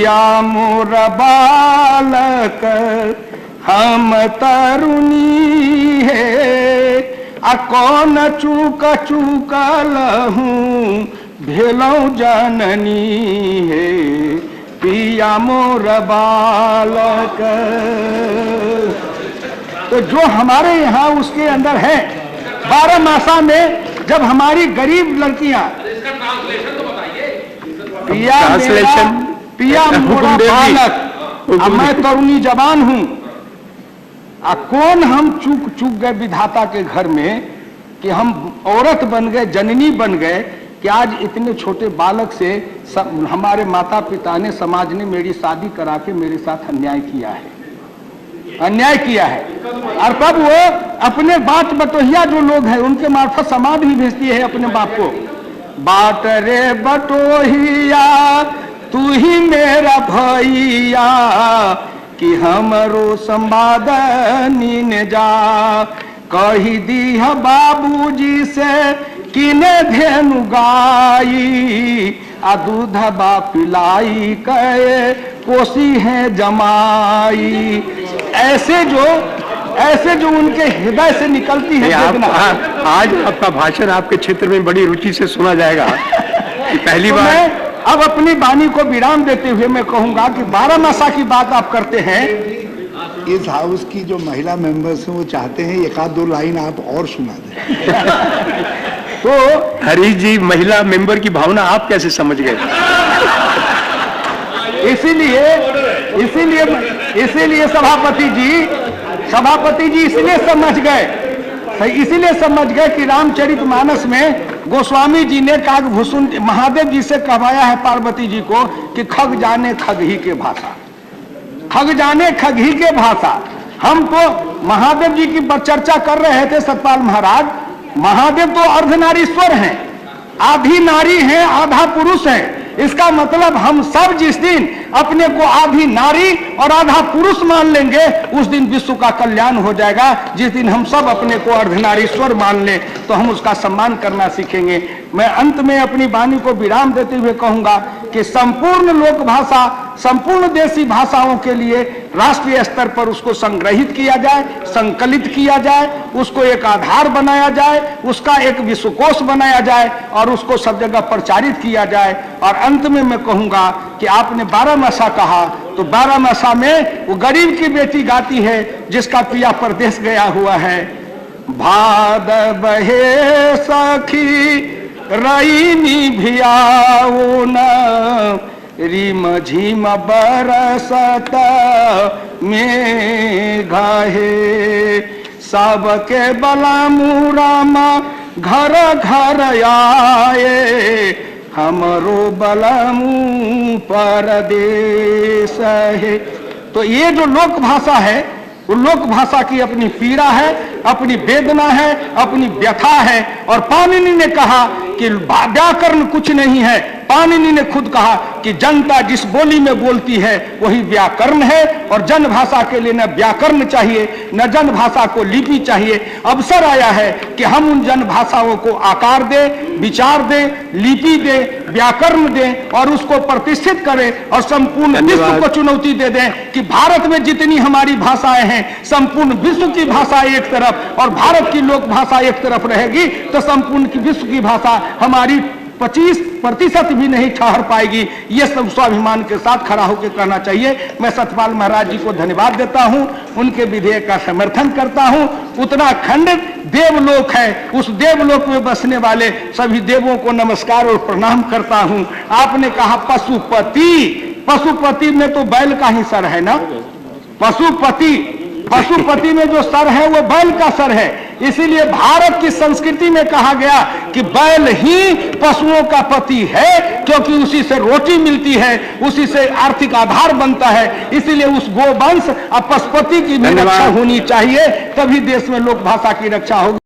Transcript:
या मोर बालक हम तरुणी है आ कौन चूक चूकल हूँ भेलौ जननी है पिया मोर बालक। तो जो हमारे यहाँ उसके अंदर है 12 मासा में जब हमारी गरीब लड़कियां पिया मोरा बालक अब मैं तरुणी जवान हूं कौन हम चूक गए विधाता के घर में कि हम औरत बन गए जननी बन गए कि आज इतने छोटे बालक से हमारे माता पिता ने समाज ने मेरी शादी करा के मेरे साथ अन्याय किया है। और तब वो अपने बात बटोहिया जो लोग हैं उनके मार्फत समाज भी भेजती है अपने बाप को, बाट रे बटोहिया तू ही मेरा भैया कि हमरो संवादनी ने जा कही दी है बाबूजी से किने धेनु गाई आ दूधबा पिलाई कहे कोसी है जमाई। ऐसे जो उनके हृदय से निकलती है। आज आपका भाषण आपके क्षेत्र में बड़ी रुचि से सुना जाएगा। पहली बार मैं अब अपनी वाणी को विराम देते हुए मैं कहूंगा कि 12 मासा की बात आप करते हैं। इस हाउस की जो महिला मेंबर्स हैं वो चाहते हैं एक आध दो लाइन आप और सुना दें। तो हरीश जी महिला मेंबर की भावना आप कैसे समझ गए? इसीलिए सभापति जी इसीलिए समझ गए कि रामचरितमानस में गोस्वामी जी ने काकभूषण महादेव जी से कहवाया है पार्वती जी को कि खग जाने खग ही के भाषा, खग जाने खग ही के भाषा। हम तो महादेव जी की चर्चा कर रहे थे सतपाल महाराज। महादेव तो अर्धनारीश्वर हैं, आधी नारी हैं आधा पुरुष हैं। इसका मतलब हम सब जिस दिन अपने को आधी नारी और आधा पुरुष मान लेंगे उस दिन विश्व का कल्याण हो जाएगा। जिस दिन हम सब अपने को अर्धनारीश्वर मान लें तो हम उसका सम्मान करना सीखेंगे। मैं अंत में अपनी वाणी को विराम देते हुए कहूंगा कि संपूर्ण लोक भाषा, संपूर्ण देशी भाषाओं के लिए राष्ट्रीय स्तर पर उसको संग्रहित किया जाए, संकलित किया जाए, उसको एक आधार बनाया जाए, उसका एक विश्वकोश बनाया जाए और उसको सब जगह प्रचारित किया जाए। और अंत में मैं कहूंगा कि आपने 12 मासा कहा तो 12 मासा में वो गरीब की बेटी गाती है जिसका पिया परदेश गया हुआ है। भाद बहे सखी रईनी भियाओ न रिम झिम बरसत मेघा हे सबके बला मुरामा घर घर आए हमरो बलमू परदेश है। तो ये जो लोक भाषा है वो लोक भाषा की अपनी पीड़ा है, अपनी वेदना है, अपनी व्यथा है। और पाणिनि ने कहा कि व्याकरण कुछ नहीं है। पाणिनि ने खुद कहा कि जनता जिस बोली में बोलती है वही व्याकरण है और जन भाषा के लिए न व्याकरण चाहिए न जन भाषा को लिपि चाहिए। अवसर आया है कि हम उन जन भाषाओं को आकार दें, विचार दें, लिपि दें, व्याकरण दें और उसको प्रतिष्ठित करें और संपूर्ण विश्व को चुनौती दे दें कि भारत में जितनी हमारी भाषाएं हैं संपूर्ण विश्व की भाषा एक तरफ और भारत की लोक भाषा एक तरफ रहेगी तो संपूर्ण की विश्व की भाषा हमारी 25% भी नहीं ठहर पाएगी। ये सब स्वाभिमान के साथ खड़ा होकर कहना चाहिए। मैं सतपाल महाराज जी को धन्यवाद देता हूं, उनके विधेयक का समर्थन करता हूं। उत्तराखंड देवलोक है, उस देवलोक में बसने वाले सभी देवों को नमस्कार और प्रणाम करता हूं। आपने कहा पशुपति में तो बैल का ही सर है ना। पशुपति में जो सर है वो बैल का सर है। इसीलिए भारत की संस्कृति में कहा गया कि बैल ही पशुओं का पति है क्योंकि उसी से रोटी मिलती है, उसी से आर्थिक आधार बनता है। इसीलिए उस गोवंश और पशुपति की भी रक्षा होनी चाहिए, तभी देश में लोक भाषा की रक्षा होगी।